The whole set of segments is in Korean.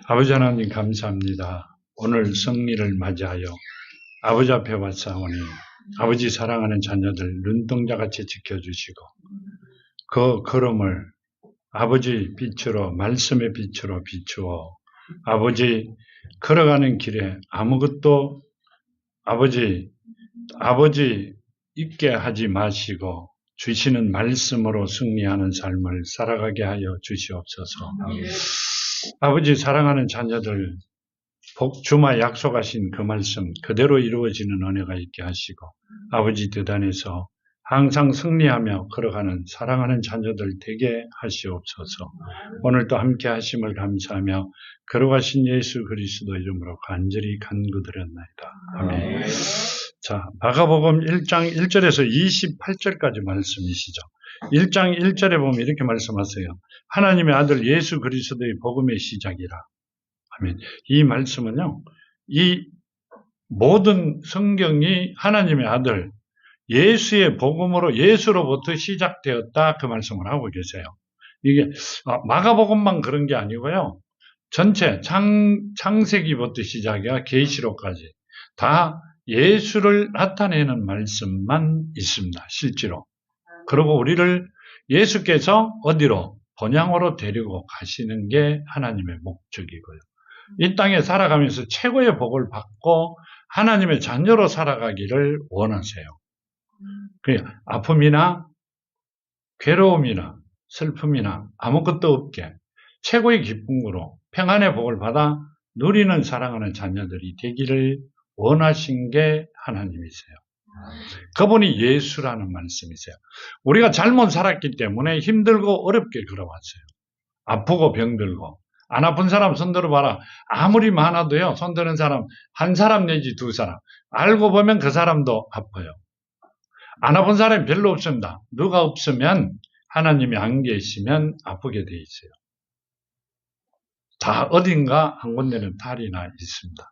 아버지 하나님 감사합니다. 오늘 성리를 맞이하여 아버지 앞에 왔사오니 아버지 사랑하는 자녀들 눈동자같이 지켜주시고 그 걸음을 아버지 빛으로 말씀의 빛으로 비추어 아버지 걸어가는 길에 아무것도 아버지 있게 하지 마시고 주시는 말씀으로 승리하는 삶을 살아가게 하여 주시옵소서. 아버지 사랑하는 자녀들 주마 약속하신 그 말씀 그대로 이루어지는 은혜가 있게 하시고 아버지 뜻안에서 항상 승리하며 걸어가는 사랑하는 자녀들 되게 하시옵소서. 오늘도 함께 하심을 감사하며 걸어가신 예수 그리스도 이름으로 간절히 간구드렸나이다. 아멘. 자, 마가복음 1장 1절에서 28절까지 말씀이시죠. 1장 1절에 보면 이렇게 말씀하세요. 하나님의 아들 예수 그리스도의 복음의 시작이라. 아멘. 이 말씀은요, 이 모든 성경이 하나님의 아들 예수의 복음으로 예수로부터 시작되었다 그 말씀을 하고 계세요. 이게 마가복음만 그런 게 아니고요. 전체 창세기부터 시작이야 계시록까지 다 예수를 나타내는 말씀만 있습니다. 실제로. 그리고 우리를 예수께서 어디로? 본향으로 데리고 가시는 게 하나님의 목적이고요. 이 땅에 살아가면서 최고의 복을 받고 하나님의 자녀로 살아가기를 원하세요. 아픔이나 괴로움이나 슬픔이나 아무것도 없게 최고의 기쁨으로 평안의 복을 받아 누리는 사랑하는 자녀들이 되기를 원하신 게 하나님이세요. 그분이 예수라는 말씀이세요. 우리가 잘못 살았기 때문에 힘들고 어렵게 걸어왔어요. 아프고 병들고. 안 아픈 사람 손 들어봐라. 아무리 많아도요, 손 드는 사람 한 사람 내지 두 사람. 알고 보면 그 사람도 아파요. 안 아픈 사람이 별로 없습니다. 누가 없으면 하나님이 안 계시면 아프게 돼 있어요. 다 어딘가 한 군데는 탈이나 있습니다.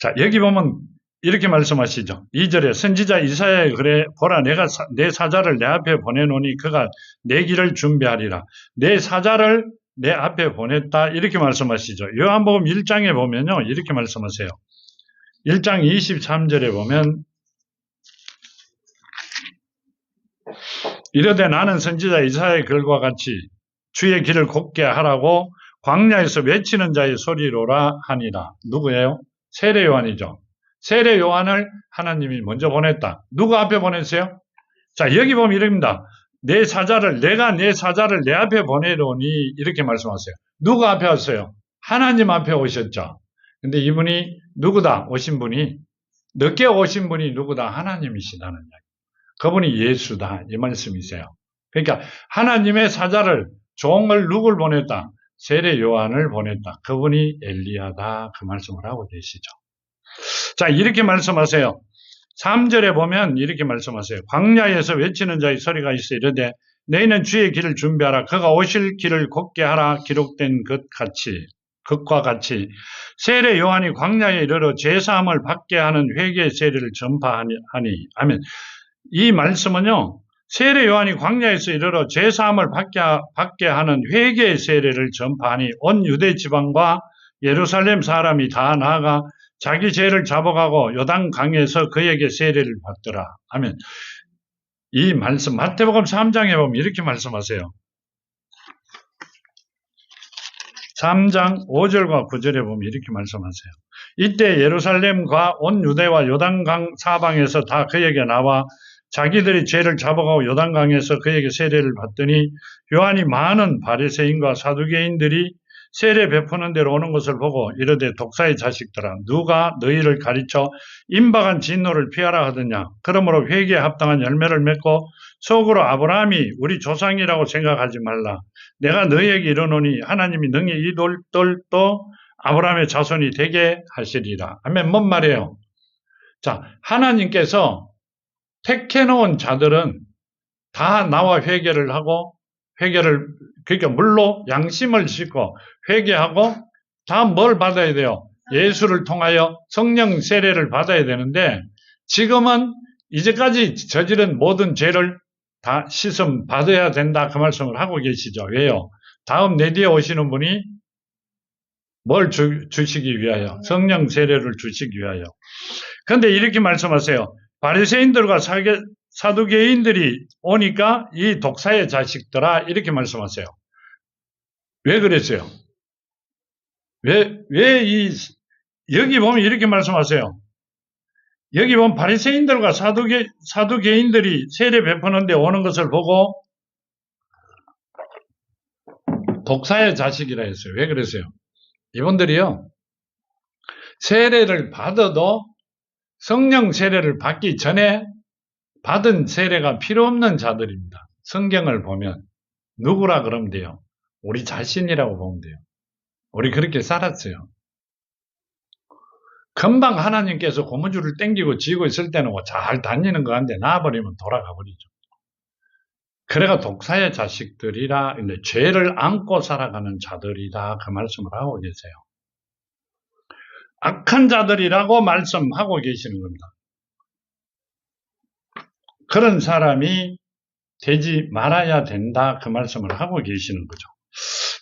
자, 여기 보면 이렇게 말씀하시죠. 2절에 선지자 이사야의 글에 보라 내가 내 사자를 내 앞에 보내노니 그가 내 길을 준비하리라. 내 사자를 내 앞에 보냈다 이렇게 말씀하시죠. 요한복음 1장에 보면요. 이렇게 말씀하세요. 1장 23절에 보면 이르되 나는 선지자 이사야의 글과 같이 주의 길을 곱게 하라고 광야에서 외치는 자의 소리로라 하니라. 누구예요? 세례 요한이죠. 세례 요한을 하나님이 먼저 보냈다. 누구 앞에 보냈어요? 자, 여기 보면 이럽니다. 내가 내 사자를 내 앞에 보내노니 이렇게 말씀하세요. 누구 앞에 왔어요? 하나님 앞에 오셨죠. 근데 이분이 누구다? 오신 분이 늦게 오신 분이 누구다? 하나님이시다는 이야기. 그분이 예수다 이 말씀이세요. 그러니까 하나님의 사자를 종을 누굴 보냈다? 세례 요한을 보냈다. 그분이 엘리야다 그 말씀을 하고 계시죠. 자, 이렇게 말씀하세요. 3절에 보면 이렇게 말씀하세요. 광야에서 외치는 자의 소리가 있어 이르되 너희는 주의 길을 준비하라. 그가 오실 길을 곱게 하라. 기록된 것과 같이 세례 요한이 광야에 이르러 제사함을 받게 하는 회개의 세례를 전파하니 아멘. 이 말씀은요. 세례 요한이 광야에서 이르러 제사함을 받게 하는 회개의 세례를 전파하니 온 유대 지방과 예루살렘 사람이 다 나아가 자기 죄를 잡아가고 요단 강에서 그에게 세례를 받더라. 아멘. 이 말씀 마태복음 3장에 보면 이렇게 말씀하세요. 3장 5절과 9절에 보면 이렇게 말씀하세요. 이때 예루살렘과 온 유대와 요단강 사방에서 다 그에게 나와 자기들이 죄를 잡아가고 요단강에서 그에게 세례를 받더니 요한이 많은 바리새인과 사두개인들이 세례 베푸는 데로 오는 것을 보고 이르되 독사의 자식들아 누가 너희를 가르쳐 임박한 진노를 피하라 하더냐. 그러므로 회개에 합당한 열매를 맺고 속으로 아브라함이 우리 조상이라고 생각하지 말라. 내가 너희에게 이르노니 하나님이 능히 이 돌도 아브라함의 자손이 되게 하시리라. 아멘. 뭔 말이에요? 자, 하나님께서 택해놓은 자들은 다 나와 회개를 하고 그러니까 물로 양심을 싣고 회개하고 다 뭘 받아야 돼요? 예수를 통하여 성령 세례를 받아야 되는데 지금은 이제까지 저지른 모든 죄를 다 씻음 받아야 된다 그 말씀을 하고 계시죠. 왜요? 다음 내 뒤에 오시는 분이 뭘 주시기 위하여? 성령 세례를 주시기 위하여. 그런데 이렇게 말씀하세요. 바리새인들과 사두개인들이 오니까 이 독사의 자식들아 이렇게 말씀하세요. 왜 그랬어요? 여기 보면 이렇게 말씀하세요. 여기 보면 바리새인들과 사두개인들이 세례 베푸는데 오는 것을 보고 독사의 자식이라 했어요. 왜 그랬어요? 이분들이요, 세례를 받아도 성령 세례를 받기 전에 받은 세례가 필요 없는 자들입니다. 성경을 보면 누구라 그러면 돼요? 우리 자신이라고 보면 돼요. 우리 그렇게 살았어요. 금방 하나님께서 고무줄을 당기고 쥐고 있을 때는 뭐 잘 다니는 거 같은데 놔버리면 돌아가 버리죠. 그래가 독사의 자식들이라 죄를 안고 살아가는 자들이다 그 말씀을 하고 계세요. 악한 자들이라고 말씀하고 계시는 겁니다. 그런 사람이 되지 말아야 된다 그 말씀을 하고 계시는 거죠.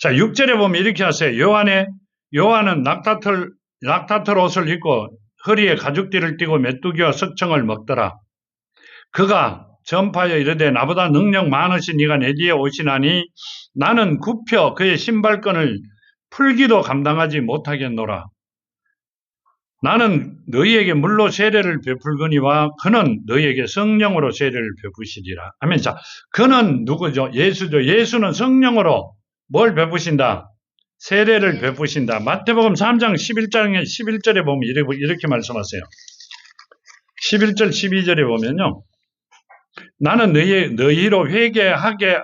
자, 6절에 보면 이렇게 하세요. 요한은 낙타털 옷을 입고 허리에 가죽띠를 띠고 메뚜기와 석청을 먹더라. 그가 전파하여 이르되 나보다 능력 많으신 이가 내 뒤에 오시나니 나는 굽혀 그의 신발끈을 풀기도 감당하지 못하겠노라. 나는 너희에게 물로 세례를 베풀거니와 그는 너희에게 성령으로 세례를 베푸시리라. 아멘. 자, 그는 누구죠? 예수죠. 예수는 성령으로 뭘 베푸신다? 세례를 베푸신다. 마태복음 3장 11절에 보면 이렇게 말씀하세요. 11절 12절에 보면요. 나는 너희로 회개하게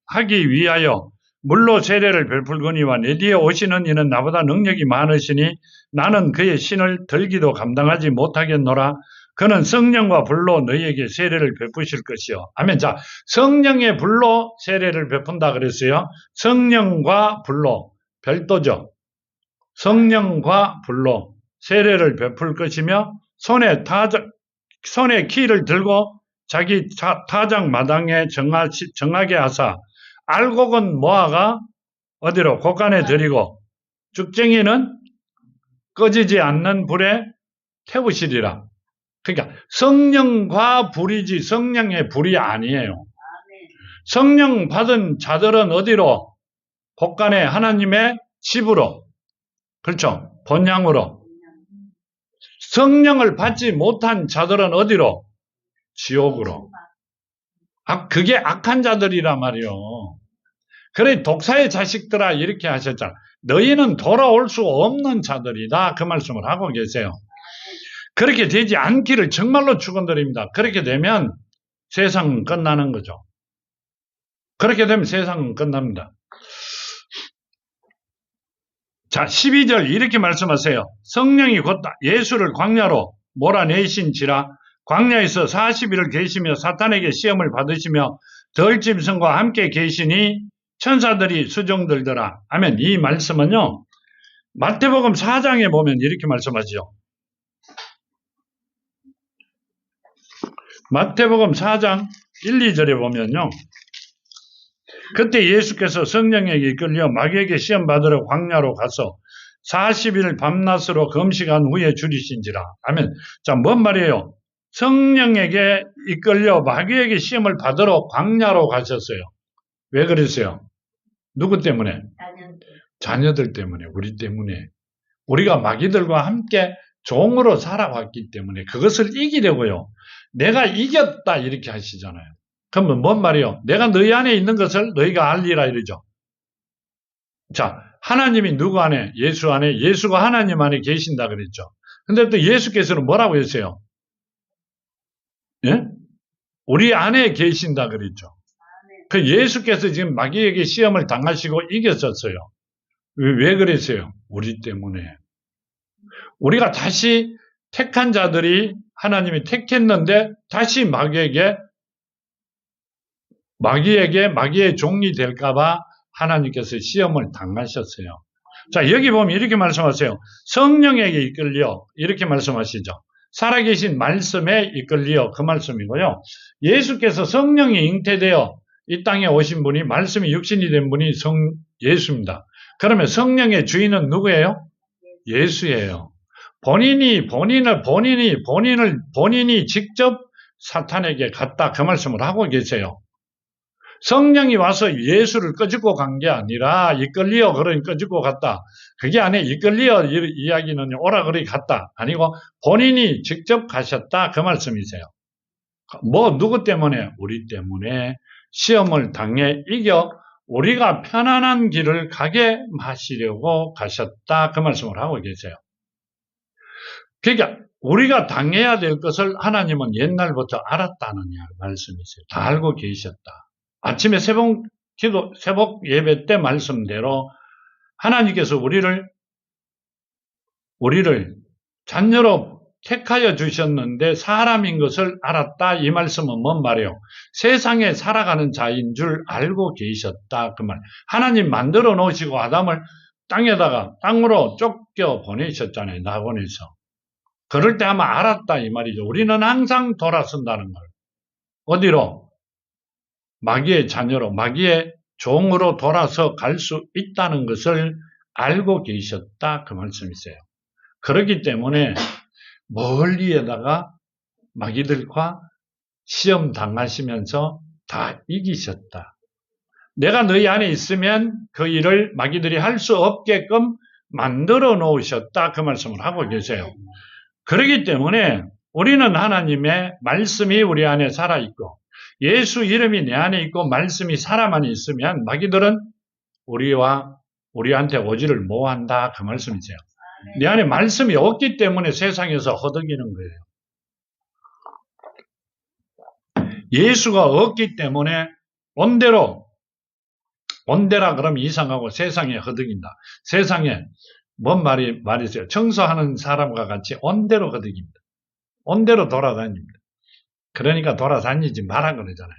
하기 위하여 물로 세례를 베풀거니와 내 뒤에 오시는 이는 나보다 능력이 많으시니 나는 그의 신을 들기도 감당하지 못하겠노라. 그는 성령과 불로 너희에게 세례를 베푸실 것이요. 아멘. 자, 성령의 불로 세례를 베푼다 그랬어요. 성령과 불로 별도죠. 성령과 불로 세례를 베풀 것이며 손에 키를 들고 자기 타작 마당에 정하게 하사 알곡은 모아가 어디로 곳간에 들이고 쭉쟁이는 꺼지지 않는 불에 태우시리라. 그러니까 성령과 불이지 성령의 불이 아니에요. 성령 받은 자들은 어디로? 곳간에 하나님의 집으로. 그렇죠? 본향으로. 성령을 받지 못한 자들은 어디로? 지옥으로. 그게 악한 자들이란 말이요. 그래 독사의 자식들아 이렇게 하셨잖아. 너희는 돌아올 수 없는 자들이다 그 말씀을 하고 계세요. 그렇게 되지 않기를 정말로 축원드립니다. 그렇게 되면 세상은 끝나는 거죠. 그렇게 되면 세상은 끝납니다. 자, 12절 이렇게 말씀하세요. 성령이 곧 예수를 광야로 몰아내신지라 광야에서 40일을 계시며 사탄에게 시험을 받으시며 덜짐승과 함께 계시니 천사들이 수종들더라. 아멘. 이 말씀은요. 마태복음 4장에 보면 이렇게 말씀하죠. 마태복음 4장 1, 2절에 보면요. 그때 예수께서 성령에게 이끌려 마귀에게 시험 받으러 광야로 가서 40일 밤낮으로 금식한 후에 줄이신지라. 아멘. 자, 뭔 말이에요? 성령에게 이끌려 마귀에게 시험을 받으러 광야로 가셨어요. 왜 그랬어요? 누구 때문에? 자녀들 때문에, 우리 때문에. 우리가 마귀들과 함께 종으로 살아왔기 때문에 그것을 이기려고요. 내가 이겼다 이렇게 하시잖아요. 그러면 뭔 말이에요? 내가 너희 안에 있는 것을 너희가 알리라 이러죠. 자, 하나님이 누구 안에? 예수 안에, 예수가 하나님 안에 계신다 그랬죠. 근데 또 예수께서는 뭐라고 했어요? 예? 우리 안에 계신다 그랬죠. 그 예수께서 지금 마귀에게 시험을 당하시고 이겼었어요. 왜 그랬어요? 우리 때문에. 우리가 다시 택한 자들이 하나님이 택했는데 다시 마귀의 종이 될까봐 하나님께서 시험을 당하셨어요. 자, 여기 보면 이렇게 말씀하세요. 성령에게 이끌려 이렇게 말씀하시죠. 살아계신 말씀에 이끌려 그 말씀이고요. 예수께서 성령이 잉태되어 이 땅에 오신 분이 말씀이 육신이 된 분이 예수입니다. 그러면 성령의 주인은 누구예요? 예수예요. 본인이 직접 사탄에게 갔다 그 말씀을 하고 계세요. 성령이 와서 예수를 끄집고 간 게 아니라 이끌리어 그러니 끄집고 갔다. 그게 아니에요. 이끌리어 이야기는 오라 그러니 갔다. 아니고 본인이 직접 가셨다 그 말씀이세요. 누구 때문에? 우리 때문에 시험을 당해 이겨 우리가 편안한 길을 가게 하시려고 가셨다 그 말씀을 하고 계세요. 그러니까 우리가 당해야 될 것을 하나님은 옛날부터 알았다는 말씀이세요. 다 알고 계셨다. 아침에 새벽 예배 때 말씀대로 하나님께서 우리를 자녀로 택하여 주셨는데 사람인 것을 알았다. 이 말씀은 뭔 말이에요? 세상에 살아가는 자인 줄 알고 계셨다. 그 말. 하나님 만들어 놓으시고 아담을 땅으로 쫓겨 보내셨잖아요. 낙원에서. 그럴 때 아마 알았다 이 말이죠. 우리는 항상 돌아선다는 걸. 어디로? 마귀의 자녀로, 마귀의 종으로 돌아서 갈 수 있다는 것을 알고 계셨다 그 말씀이세요. 그렇기 때문에 멀리에다가 마귀들과 시험 당하시면서 다 이기셨다. 내가 너희 안에 있으면 그 일을 마귀들이 할 수 없게끔 만들어 놓으셨다 그 말씀을 하고 계세요. 그렇기 때문에 우리는 하나님의 말씀이 우리 안에 살아있고 예수 이름이 내 안에 있고 말씀이 사람 안에 있으면 마귀들은 우리한테 오지를 못한다 그 말씀이세요. 내 안에 말씀이 없기 때문에 세상에서 허덕이는 거예요. 예수가 없기 때문에 온대라 그러면 이상하고 세상에 허덕인다. 세상에 뭔 말이세요? 청소하는 사람과 같이 온대로 허덕입니다. 온대로 돌아다닙니다. 그러니까 돌아다니지 마라 그러잖아요.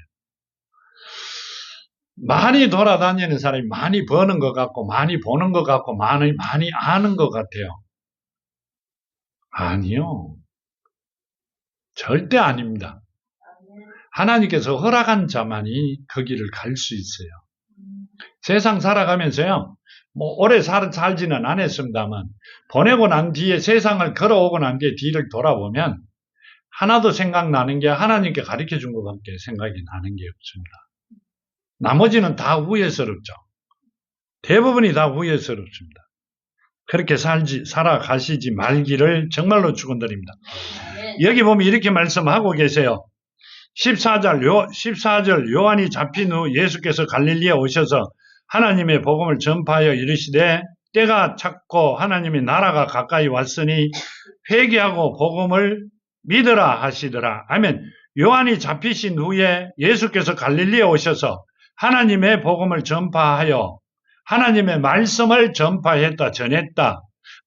많이 돌아다니는 사람이 많이 버는 것 같고 많이 보는 것 같고 많이 아는 것 같아요. 아니요. 절대 아닙니다. 하나님께서 허락한 자만이 거기를 갈 수 있어요. 세상 살아가면서요. 오래 살지는 않았습니다만 보내고 난 뒤에 세상을 걸어오고 난 뒤에 뒤를 돌아보면 하나도 생각나는 게 하나님께 가르쳐준 것밖에 생각이 나는 게 없습니다. 나머지는 다 후회스럽죠. 대부분이 다 후회스럽습니다. 그렇게 살아가시지 말기를 정말로 축원드립니다. 여기 보면 이렇게 말씀하고 계세요. 14절 요한이 잡힌 후 예수께서 갈릴리에 오셔서 하나님의 복음을 전파하여 이르시되 때가 찼고 하나님의 나라가 가까이 왔으니 회개하고 복음을 믿으라 하시더라. 아멘. 요한이 잡히신 후에 예수께서 갈릴리에 오셔서 하나님의 복음을 전파하여 하나님의 말씀을 전했다.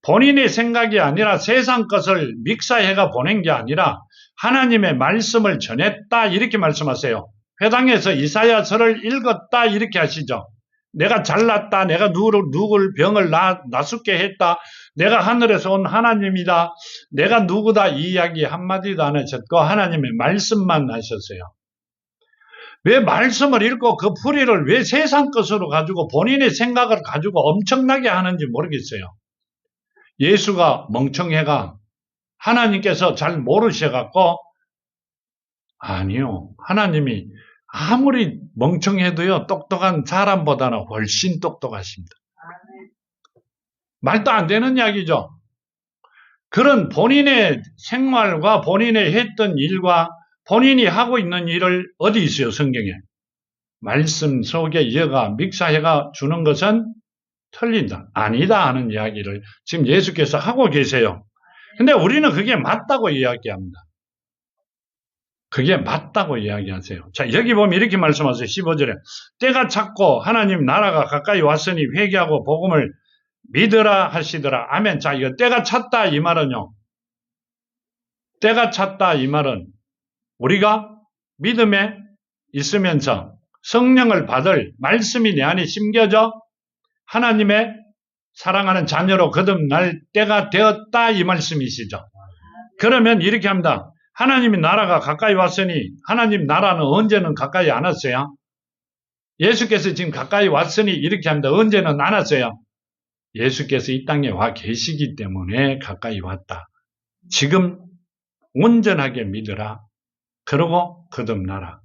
본인의 생각이 아니라 세상 것을 믹사해가 보낸 게 아니라 하나님의 말씀을 전했다 이렇게 말씀하세요. 회당에서 이사야서를 읽었다 이렇게 하시죠. 내가 잘났다. 내가 누굴 병을 낫게 했다. 내가 하늘에서 온 하나님이다. 내가 누구다 이 이야기 한마디도 안 하셨고 하나님의 말씀만 하셨어요. 왜 말씀을 읽고 그 풀이를 왜 세상 것으로 가지고 본인의 생각을 가지고 엄청나게 하는지 모르겠어요. 예수가 멍청해가 하나님께서 잘 모르셔갖고 아니요. 하나님이 아무리 멍청해도요 똑똑한 사람보다는 훨씬 똑똑하십니다. 말도 안 되는 이야기죠. 그런 본인의 생활과 본인의 했던 일과 본인이 하고 있는 일을 어디 있어요 성경에? 말씀 속에 이어가 믹사해가 주는 것은 틀린다. 아니다 하는 이야기를 지금 예수께서 하고 계세요. 근데 우리는 그게 맞다고 이야기합니다. 그게 맞다고 이야기하세요. 자, 여기 보면 이렇게 말씀하세요. 15절에 때가 찼고 하나님 나라가 가까이 왔으니 회개하고 복음을 믿으라 하시더라. 아멘. 자, 이거 때가 찼다 이 말은요. 때가 찼다 이 말은 우리가 믿음에 있으면서 성령을 받을 말씀이 내 안에 심겨져 하나님의 사랑하는 자녀로 거듭날 때가 되었다 이 말씀이시죠. 그러면 이렇게 합니다. 하나님의 나라가 가까이 왔으니 하나님 나라는 언제는 가까이 안 왔어요? 예수께서 지금 가까이 왔으니 이렇게 합니다. 언제는 안 왔어요? 예수께서 이 땅에 와 계시기 때문에 가까이 왔다. 지금 온전하게 믿으라. 그러고 거듭나라.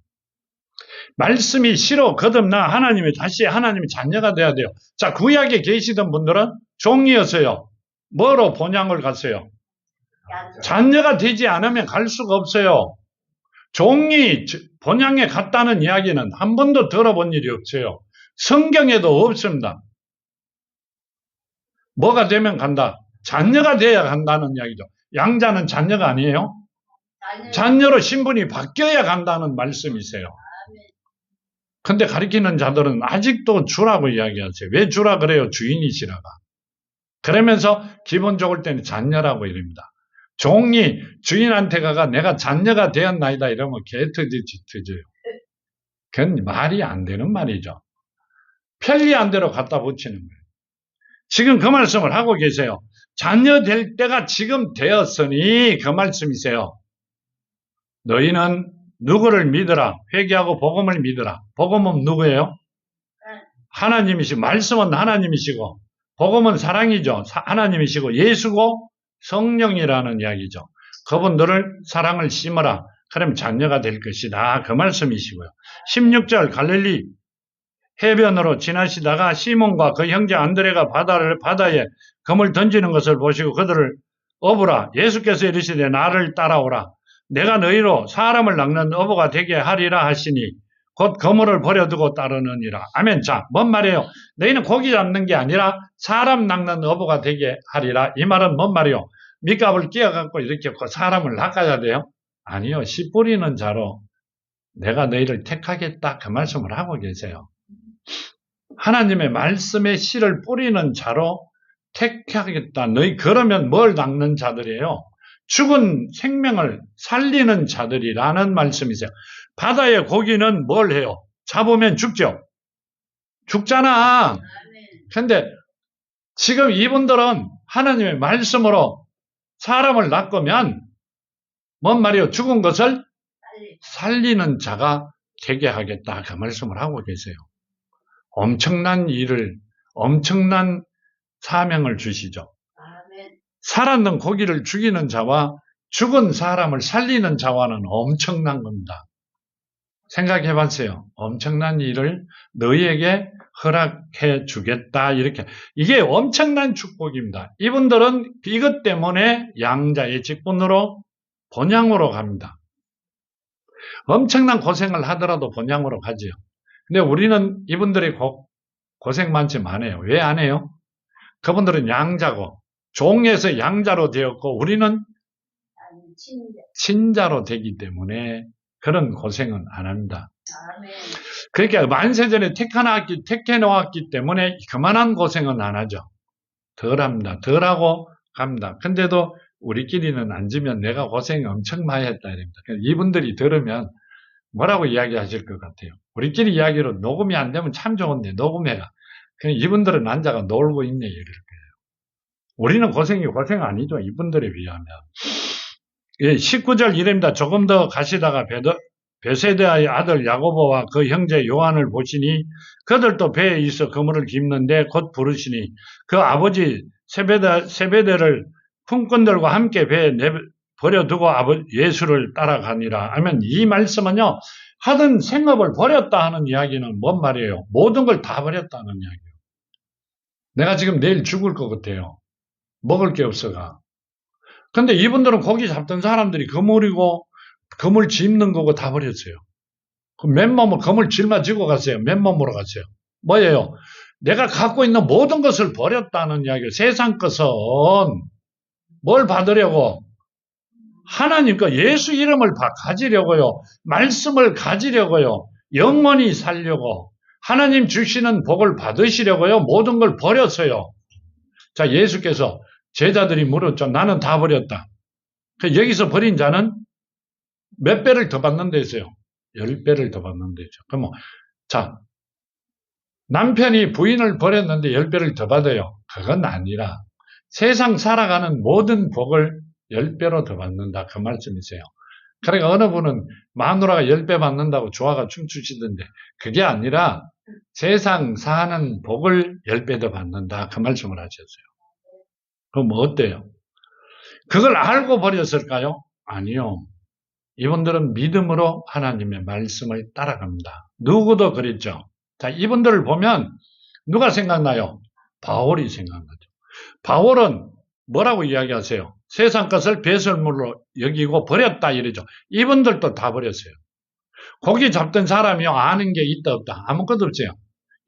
말씀이 싫어 거듭나 하나님이 다시 하나님의 자녀가 돼야 돼요. 자, 구약에 계시던 분들은 종이었어요. 뭐로 본향을 갔어요? 자녀가 되지 않으면 갈 수가 없어요. 종이 본향에 갔다는 이야기는 한 번도 들어본 일이 없어요. 성경에도 없습니다. 뭐가 되면 간다? 자녀가 돼야 간다는 이야기죠. 양자는 자녀가 아니에요? 자녀로 신분이 바뀌어야 간다는 말씀이세요. 근데 가리키는 자들은 아직도 주라고 이야기하세요. 왜 주라 그래요? 주인이시라가. 그러면서 기분 좋을 때는 자녀라고 이럽니다. 종이 주인한테 가가 내가 자녀가 되었나이다 이러면 개터지지 터져요. 그건 말이 안 되는 말이죠. 편리한 대로 갖다 붙이는 거예요. 지금 그 말씀을 하고 계세요. 자녀 될 때가 지금 되었으니 그 말씀이세요. 너희는 누구를 믿으라. 회개하고 복음을 믿으라. 복음은 누구예요? 하나님이시고 말씀은 하나님이시고 복음은 사랑이죠. 하나님이시고 예수고 성령이라는 이야기죠. 그분들을 사랑을 심어라. 그럼 자녀가 될 것이다. 그 말씀이시고요. 16절 갈릴리 해변으로 지나시다가 시몬과 그 형제 안드레가 바다에 검을 던지는 것을 보시고 그들을 어부라. 예수께서 이르시되 나를 따라오라. 내가 너희로 사람을 낚는 어부가 되게 하리라 하시니 곧 그물을 버려두고 따르느니라. 아멘. 자, 뭔 말이에요? 너희는 고기 잡는 게 아니라 사람 낚는 어부가 되게 하리라. 이 말은 뭔 말이에요? 밑값을 끼워갖고 이렇게 사람을 낚아야 돼요? 아니요. 씨 뿌리는 자로 내가 너희를 택하겠다. 그 말씀을 하고 계세요. 하나님의 말씀에 씨를 뿌리는 자로 택하겠다. 너희 그러면 뭘 낚는 자들이에요? 죽은 생명을 살리는 자들이라는 말씀이세요. 바다의 고기는 뭘 해요? 잡으면 죽죠? 죽잖아. 그런데 지금 이분들은 하나님의 말씀으로 사람을 낚으면 뭔 말이에요? 죽은 것을 살리는 자가 되게 하겠다. 그 말씀을 하고 계세요. 엄청난 일을, 엄청난 사명을 주시죠. 살았는 고기를 죽이는 자와 죽은 사람을 살리는 자와는 엄청난 겁니다. 생각해 봤어요. 엄청난 일을 너희에게 허락해 주겠다. 이렇게. 이게 엄청난 축복입니다. 이분들은 이것 때문에 양자의 직분으로 본향으로 갑니다. 엄청난 고생을 하더라도 본향으로 가지요. 근데 우리는 이분들이 고생 많지만 안 해요. 왜 안 해요? 그분들은 양자고 종에서 양자로 되었고 우리는 친자로 되기 때문에 그런 고생은 안 합니다. 그러니까 만세전에 택해 놓았기 때문에 그만한 고생은 안 하죠. 덜 합니다. 덜 하고 갑니다. 근데도 우리끼리는 앉으면 내가 고생이 엄청 많이 했다 이럽니다. 이분들이 들으면 뭐라고 이야기하실 것 같아요. 우리끼리 이야기로 녹음이 안 되면 참 좋은데 녹음해가. 그냥 이분들은 앉아가 놀고 있네 이럴 거예요. 우리는 고생 아니죠. 이분들에 비하면. 예, 19절 이랍니다. 조금 더 가시다가 베세다의 아들 야고보와 그 형제 요한을 보시니 그들도 배에 있어 그물을 깁는데 곧 부르시니 그 아버지 세베대를 품꾼들과 함께 배에 버려두고 예수를 따라가니라. 하면 이 말씀은요. 하던 생업을 버렸다 하는 이야기는 뭔 말이에요? 모든 걸 다 버렸다는 이야기예요. 내가 지금 내일 죽을 것 같아요. 먹을 게 없어가. 근데 이분들은 고기 잡던 사람들이 그물 짚는 거고 다 버렸어요. 맨몸으로 그물 짊어지고 갔어요. 맨몸으로 갔어요. 뭐예요? 내가 갖고 있는 모든 것을 버렸다는 이야기예요. 세상 것은 뭘 받으려고? 하나님 거 예수 이름을 가지려고요. 말씀을 가지려고요. 영원히 살려고. 하나님 주시는 복을 받으시려고요. 모든 걸 버렸어요. 자, 예수께서 제자들이 물었죠. 나는 다 버렸다. 여기서 버린 자는 몇 배를 더 받는 데서요? 10배를 더 받는 데죠. 그럼 자, 남편이 부인을 버렸는데 10배를 더 받아요. 그건 아니라 세상 살아가는 모든 복을 10배로 더 받는다. 그 말씀이세요. 그러니까 어느 분은 마누라가 10배 받는다고 조화가 춤추시던데 그게 아니라 세상 사는 복을 10배 더 받는다. 그 말씀을 하셨어요. 그럼 뭐 어때요? 그걸 알고 버렸을까요? 아니요. 이분들은 믿음으로 하나님의 말씀을 따라갑니다. 누구도 그랬죠. 자, 이분들을 보면 누가 생각나요? 바울이 생각나죠. 바울은 뭐라고 이야기하세요? 세상 것을 배설물로 여기고 버렸다 이러죠. 이분들도 다 버렸어요. 고기 잡던 사람이 아는 게 있다 없다 아무것도 없어요.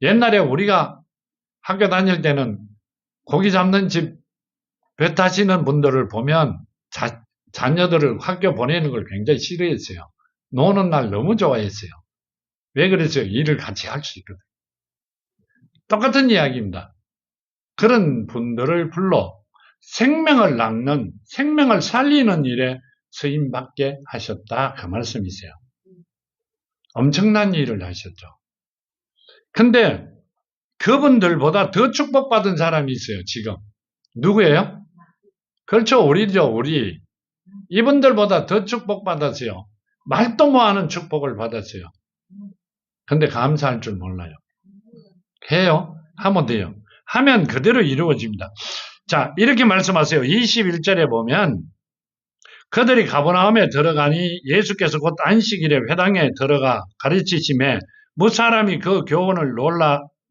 옛날에 우리가 학교 다닐 때는 고기 잡는 집 배 타시는 분들을 보면 자녀들을 학교 보내는 걸 굉장히 싫어했어요. 노는 날 너무 좋아했어요. 왜 그랬어요? 일을 같이 할 수 있거든요. 똑같은 이야기입니다. 그런 분들을 불러 생명을 낚는, 생명을 살리는 일에 쓰임받게 하셨다. 그 말씀이세요. 엄청난 일을 하셨죠. 근데 그분들보다 더 축복받은 사람이 있어요, 지금. 누구예요? 그렇죠, 우리죠, 우리. 이분들보다 더 축복받았어요. 말도 못하는 축복을 받았어요. 근데 감사할 줄 몰라요. 해요? 하면 돼요. 하면 그대로 이루어집니다. 자, 이렇게 말씀하세요. 21절에 보면 그들이 가버나움에 들어가니 예수께서 곧 안식일에 회당에 들어가 가르치심에 무사람이 그 교훈을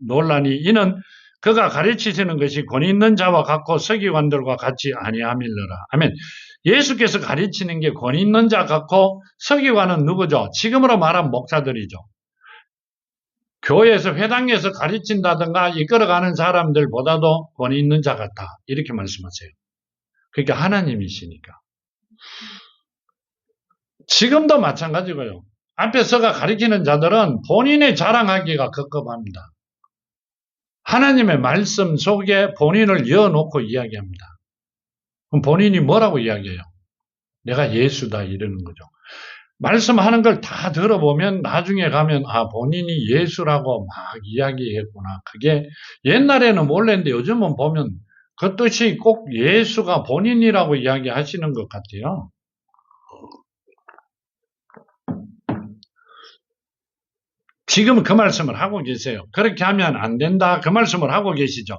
놀라니 이는 그가 가르치시는 것이 권위 있는 자와 같고 서기관들과 같이 아니함일러라. 아멘. 예수께서 가르치는 게 권위 있는 자 같고 서기관은 누구죠? 지금으로 말하면 목사들이죠. 교회에서 회당에서 가르친다든가 이끌어가는 사람들보다도 권위 있는 자 같다. 이렇게 말씀하세요. 그러니까 하나님이시니까. 지금도 마찬가지고요. 앞에 서가 가르치는 자들은 본인의 자랑하기가 급급합니다. 하나님의 말씀 속에 본인을 여놓고 이야기합니다. 그럼 본인이 뭐라고 이야기해요? 내가 예수다 이러는 거죠. 말씀하는 걸 다 들어보면 나중에 가면 본인이 예수라고 막 이야기했구나. 그게 옛날에는 몰랐는데 요즘은 보면 그 뜻이 꼭 예수가 본인이라고 이야기하시는 것 같아요. 지금 그 말씀을 하고 계세요. 그렇게 하면 안 된다. 그 말씀을 하고 계시죠.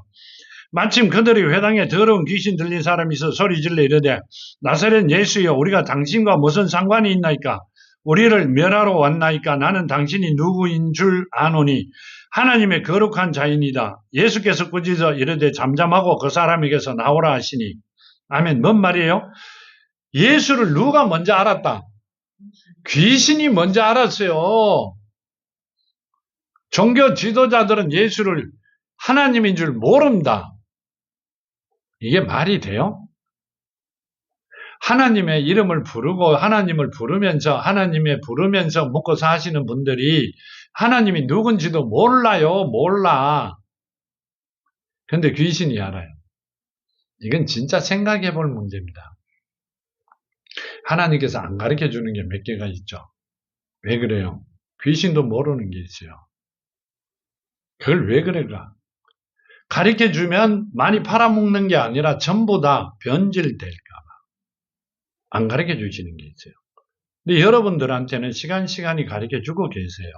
마침 그들이 회당에 더러운 귀신 들린 사람이 있어 소리질러 이르되 나사렛 예수여 우리가 당신과 무슨 상관이 있나이까? 우리를 멸하러 왔나이까? 나는 당신이 누구인 줄 아노니 하나님의 거룩한 자이니다. 예수께서 꾸짖어 이르되 잠잠하고 그 사람에게서 나오라 하시니. 아멘. 뭔 말이에요? 예수를 누가 먼저 알았다? 귀신이 먼저 알았어요. 종교 지도자들은 예수를 하나님인 줄 모른다. 이게 말이 돼요? 하나님의 이름을 부르고 하나님을 부르면서 먹고 사시는 분들이 하나님이 누군지도 몰라요. 몰라. 근데 귀신이 알아요. 이건 진짜 생각해 볼 문제입니다. 하나님께서 안 가르쳐 주는 게 몇 개가 있죠. 왜 그래요? 귀신도 모르는 게 있어요. 그걸 왜 그럴까? 가르쳐 주면 많이 팔아먹는 게 아니라 전부 다 변질될까 봐. 안 가르쳐 주시는 게 있어요. 근데 여러분들한테는 시간이 가르쳐 주고 계세요.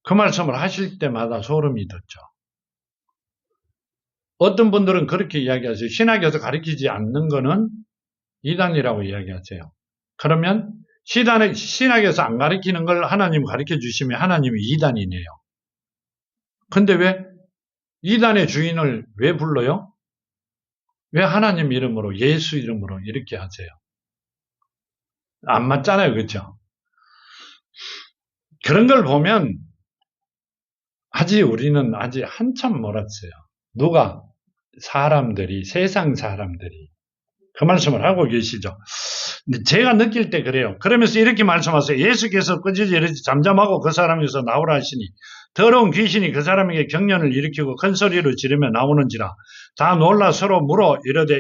그 말씀을 하실 때마다 소름이 돋죠. 어떤 분들은 그렇게 이야기하세요. 신학에서 가르치지 않는 거는 이단이라고 이야기하세요. 그러면 신학에서 안 가르치는 걸 하나님 가르쳐 주시면 하나님이 이단이네요. 근데 왜 이단의 주인을 왜 불러요? 왜 하나님 이름으로 예수 이름으로 이렇게 하세요? 안 맞잖아요. 그렇죠? 그런 걸 보면 우리는 아직 한참 멀었어요. 누가? 사람들이, 세상 사람들이 그 말씀을 하고 계시죠. 근데 제가 느낄 때 그래요. 그러면서 이렇게 말씀하세요. 예수께서 꾸짖어 이르되 잠잠하고 그 사람에서 나오라 하시니 더러운 귀신이 그 사람에게 경련을 일으키고 큰 소리로 지르며 나오는지라 다 놀라 서로 물어 이르되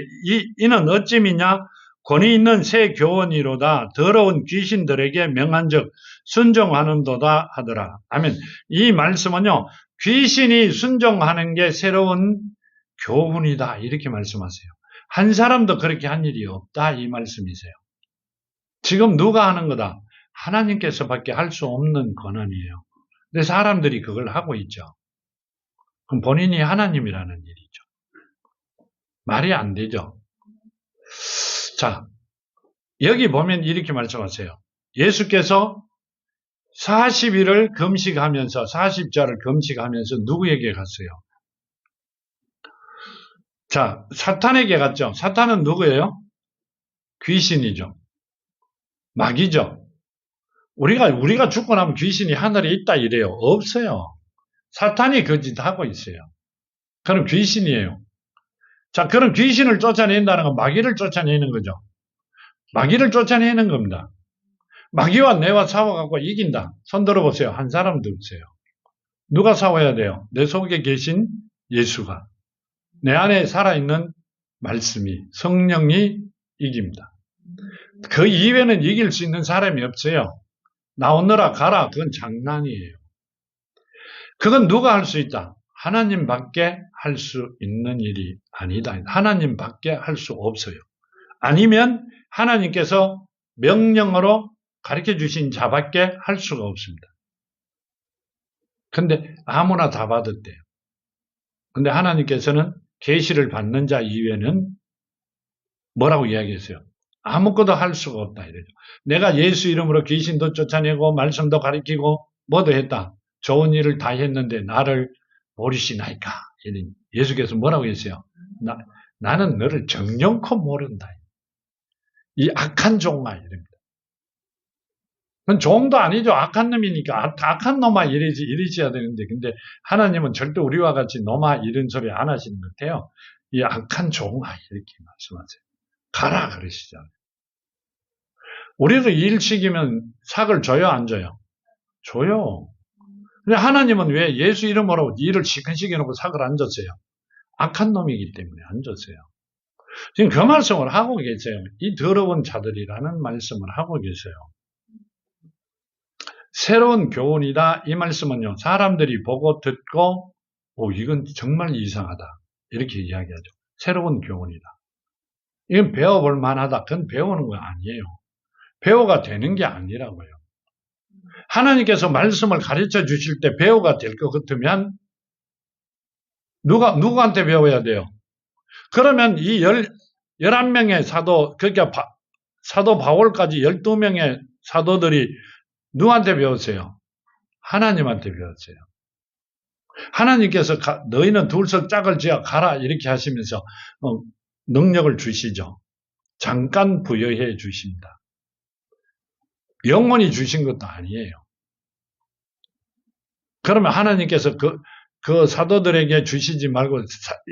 이는 어찌미냐 권위 있는 새 교원이로다 더러운 귀신들에게 명한즉 순종하는도다 하더라. 아멘. 이 말씀은요. 귀신이 순종하는 게 새로운 교훈이다 이렇게 말씀하세요. 한 사람도 그렇게 한 일이 없다 이 말씀이세요. 지금 누가 하는 거다? 하나님께서밖에 할 수 없는 권한이에요. 근데 사람들이 그걸 하고 있죠. 그럼 본인이 하나님이라는 일이죠. 말이 안 되죠. 자, 여기 보면 이렇게 말씀하세요. 예수께서 40일을 금식하면서 40자를 금식하면서 누구에게 갔어요? 자, 사탄에게 갔죠. 사탄은 누구예요? 귀신이죠. 마귀죠. 우리가 죽고 나면 귀신이 하늘에 있다 이래요. 없어요. 사탄이 그 짓 하고 있어요. 그럼 귀신이에요. 자, 그럼 귀신을 쫓아낸다는 건 마귀를 쫓아내는 거죠. 마귀를 쫓아내는 겁니다. 마귀와 내와 싸워갖고 이긴다. 손 들어보세요. 한 사람 들으세요. 누가 싸워야 돼요? 내 속에 계신 예수가. 내 안에 살아있는 말씀이, 성령이 이깁니다. 그 이외에는 이길 수 있는 사람이 없어요. 나오너라 가라. 그건 장난이에요. 그건 누가 할 수 있다? 하나님밖에 할 수 있는 일이 아니다. 하나님밖에 할 수 없어요. 아니면 하나님께서 명령으로 가르쳐 주신 자밖에 할 수가 없습니다. 근데 아무나 다 받았대요. 근데 하나님께서는 계시를 받는 자 이외에는 뭐라고 이야기했어요? 아무것도 할 수가 없다 이래죠. 내가 예수 이름으로 귀신도 쫓아내고 말씀도 가르치고 뭐도 했다. 좋은 일을 다 했는데 나를 모르시나이까. 예수께서 뭐라고 했어요? 나는 너를 정령코 모른다. 이 악한 종아 이럽니다. 그건 종도 아니죠. 악한 놈이니까 악한 놈아 이러셔야 되는데 근데 하나님은 절대 우리와 같이 놈아 이런 소리 안 하시는 것 같아요. 이 악한 종아 이렇게 말씀하세요. 가라 그러시잖아요. 우리도 일 시키면 삭을 줘요 안 줘요? 줘요. 근데 하나님은 왜 예수 이름으로 일을 시큰시켜놓고 삭을 안 줬어요? 악한 놈이기 때문에 안 줬어요. 지금 그 말씀을 하고 계세요. 이 더러운 자들이라는 말씀을 하고 계세요. 새로운 교훈이다. 이 말씀은요. 사람들이 보고 듣고 이건 정말 이상하다. 이렇게 이야기하죠. 새로운 교훈이다. 이건 배워볼 만하다. 그건 배우는 거 아니에요. 배우가 되는 게 아니라고요. 하나님께서 말씀을 가르쳐 주실 때 배우가 될 것 같으면 누구한테 배워야 돼요? 그러면 이 11명의 사도, 그러니까 사도 바울까지 12명의 사도들이 누구한테 배웠어요? 하나님한테 배웠어요. 하나님께서 너희는 둘씩 짝을 지어 가라 이렇게 하시면서 능력을 주시죠. 잠깐 부여해 주십니다. 영원히 주신 것도 아니에요. 그러면 하나님께서 그 사도들에게 주시지 말고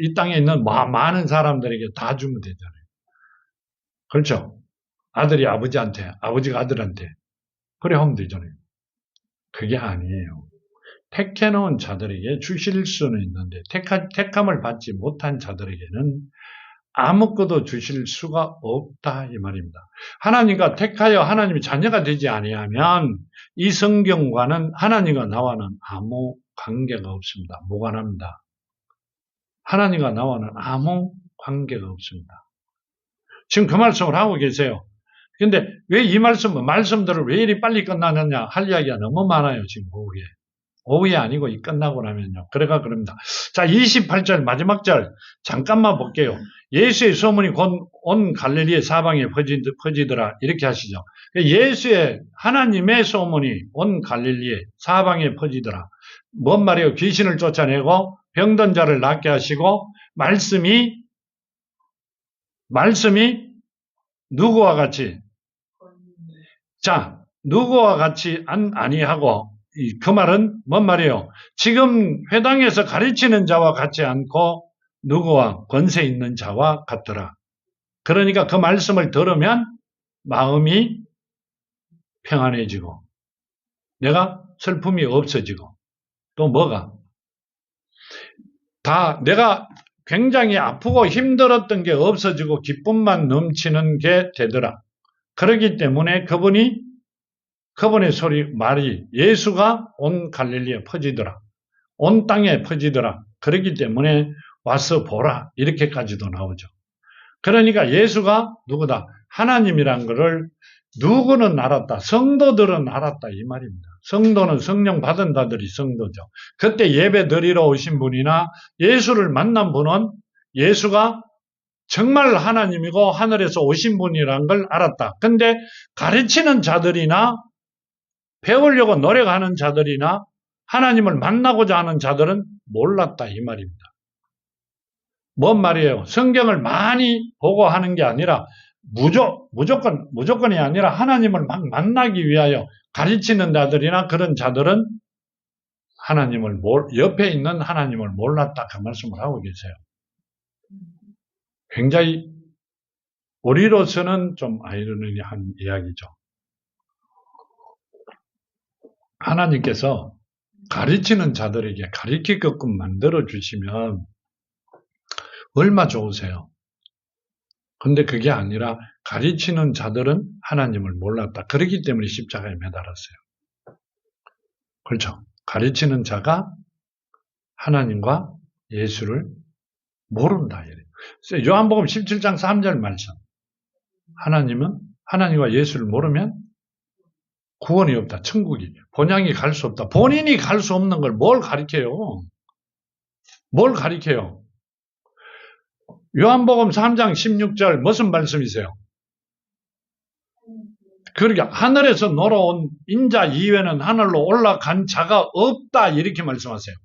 이 땅에 있는 많은 사람들에게 다 주면 되잖아요. 그렇죠? 아들이 아버지한테, 아버지가 아들한테. 그래 하면 되잖아요. 그게 아니에요. 택해놓은 자들에게 주실 수는 있는데 택함을 받지 못한 자들에게는 아무것도 주실 수가 없다 이 말입니다. 하나님과 택하여 하나님이 자녀가 되지 아니하면 이 성경과는 하나님과 나와는 아무 관계가 없습니다. 무관합니다. 하나님과 나와는 아무 관계가 없습니다. 지금 그 말씀을 하고 계세요. 근데 왜 이 말씀들을 왜 이리 빨리 끝나느냐 할 이야기가 너무 많아요. 지금 오후에 아니고 끝나고 나면요. 그럽니다. 자, 28절 마지막 절 잠깐만 볼게요. 예수의 소문이 곧 온 갈릴리의 사방에 퍼지더라 이렇게 하시죠. 하나님의 소문이 온 갈릴리의 사방에 퍼지더라. 뭔 말이에요? 귀신을 쫓아내고 병든 자를 낫게 하시고 말씀이 누구와 같이 누구와 같이 아니하고 그 말은 뭔 말이에요? 지금 회당에서 가르치는 자와 같지 않고 누구와 권세 있는 자와 같더라. 그러니까 그 말씀을 들으면 마음이 평안해지고 내가 슬픔이 없어지고 또 뭐가? 내가 굉장히 아프고 힘들었던 게 없어지고 기쁨만 넘치는 게 되더라. 그렇기 때문에 그분의 말이 예수가 온 갈릴리에 퍼지더라. 온 땅에 퍼지더라. 그렇기 때문에 와서 보라. 이렇게까지도 나오죠. 그러니까 예수가 누구다? 하나님이란 것을 누구는 알았다. 성도들은 알았다. 이 말입니다. 성도는 성령 받은 자들이 성도죠. 그때 예배 드리러 오신 분이나 예수를 만난 분은 예수가 정말 하나님이고 하늘에서 오신 분이라는 걸 알았다. 근데 가르치는 자들이나 배우려고 노력하는 자들이나 하나님을 만나고자 하는 자들은 몰랐다 이 말입니다. 뭔 말이에요? 성경을 많이 보고 하는 게 아니라 무조건이 아니라 하나님을 막 만나기 위하여 가르치는 자들이나 그런 자들은 옆에 있는 하나님을 몰랐다 그 말씀을 하고 계세요. 굉장히 우리로서는 좀 아이러니한 이야기죠. 하나님께서 가르치는 자들에게 가르치게끔 만들어 주시면 얼마 좋으세요. 근데 그게 아니라 가르치는 자들은 하나님을 몰랐다. 그렇기 때문에 십자가에 매달았어요. 그렇죠. 가르치는 자가 하나님과 예수를 모른다. 요한복음 17장 3절 말씀. 하나님과 예수를 모르면 구원이 없다. 천국이. 본향이 갈 수 없다. 본인이 갈 수 없는 걸 뭘 가르쳐요? 뭘 가르쳐요? 요한복음 3장 16절 무슨 말씀이세요? 그러니까 하늘에서 놀아온 인자 이외에는 하늘로 올라간 자가 없다 이렇게 말씀하세요.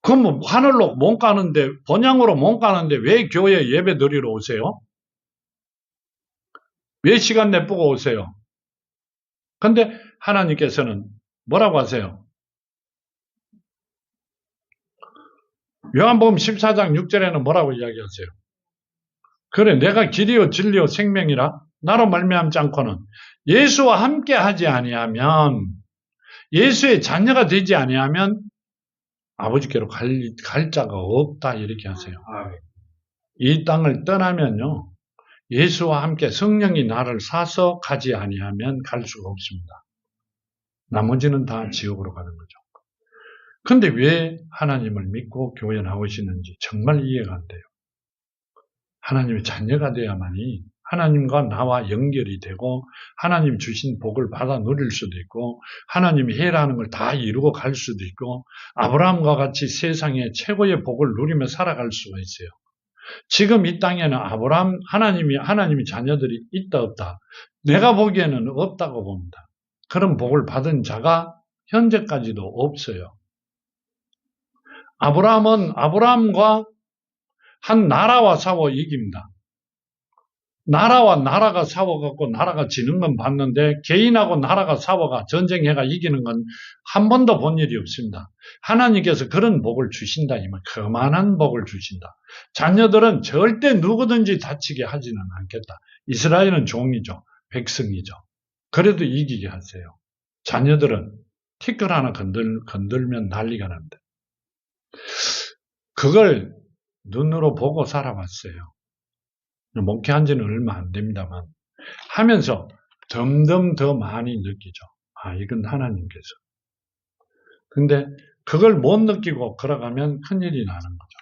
그럼 하늘로 못 가는데 본향으로 못 가는데 왜 교회에 예배 드리러 오세요? 왜 시간 내보고 오세요? 근데 하나님께서는 뭐라고 하세요? 요한복음 14장 6절에는 뭐라고 이야기하세요? 그래 내가 길이요 진리요 생명이라 나로 말미암지 않고는 예수와 함께 하지 아니하면 예수의 자녀가 되지 아니하면 아버지께로 갈 자가 없다 이렇게 하세요. 이 땅을 떠나면요 예수와 함께 성령이 나를 사서 가지 아니하면 갈 수가 없습니다. 나머지는 다 지옥으로 가는 거죠. 근데 왜 하나님을 믿고 교회 나오시는지 정말 이해가 안 돼요. 하나님의 자녀가 돼야만이 하나님과 나와 연결이 되고 하나님 주신 복을 받아 누릴 수도 있고 하나님이 해라는 걸 다 이루고 갈 수도 있고 아브라함과 같이 세상에 최고의 복을 누리며 살아갈 수가 있어요. 지금 이 땅에는 하나님이 자녀들이 있다 없다. 내가 보기에는 없다고 봅니다. 그런 복을 받은 자가 현재까지도 없어요. 아브라함과 한 나라와 싸워 이깁니다. 나라와 나라가 싸워갖고 나라가 지는 건 봤는데 개인하고 나라가 싸워가 전쟁해가 이기는 건 한 번도 본 일이 없습니다. 하나님께서 그런 복을 주신다. 그만한 복을 주신다. 자녀들은 절대 누구든지 다치게 하지는 않겠다. 이스라엘은 종이죠. 백성이죠. 그래도 이기게 하세요. 자녀들은 티끌 하나 건들면 난리가 납니다. 그걸 눈으로 보고 살아왔어요. 목회한 지는 얼마 안 됩니다만 하면서 점점 더 많이 느끼죠. 이건 하나님께서. 근데 그걸 못 느끼고 걸어가면 큰일이 나는 거죠.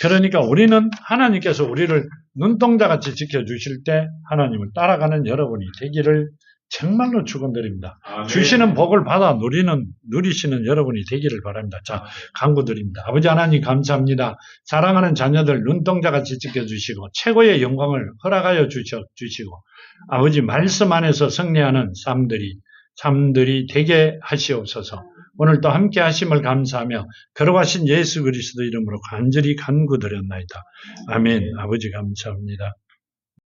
그러니까 우리는 하나님께서 우리를 눈동자같이 지켜주실 때 하나님을 따라가는 여러분이 되기를 정말로 축원드립니다. 주시는 복을 받아 누리시는 여러분이 되기를 바랍니다. 자, 간구드립니다. 아버지 하나님 감사합니다. 사랑하는 자녀들 눈동자같이 지켜주시고 최고의 영광을 허락하여 주시고 아버지 말씀 안에서 승리하는 삶들이 되게 하시옵소서. 오늘도 함께 하심을 감사하며 걸어가신 예수 그리스도 이름으로 간절히 간구드렸나이다. 아멘. 아버지 감사합니다.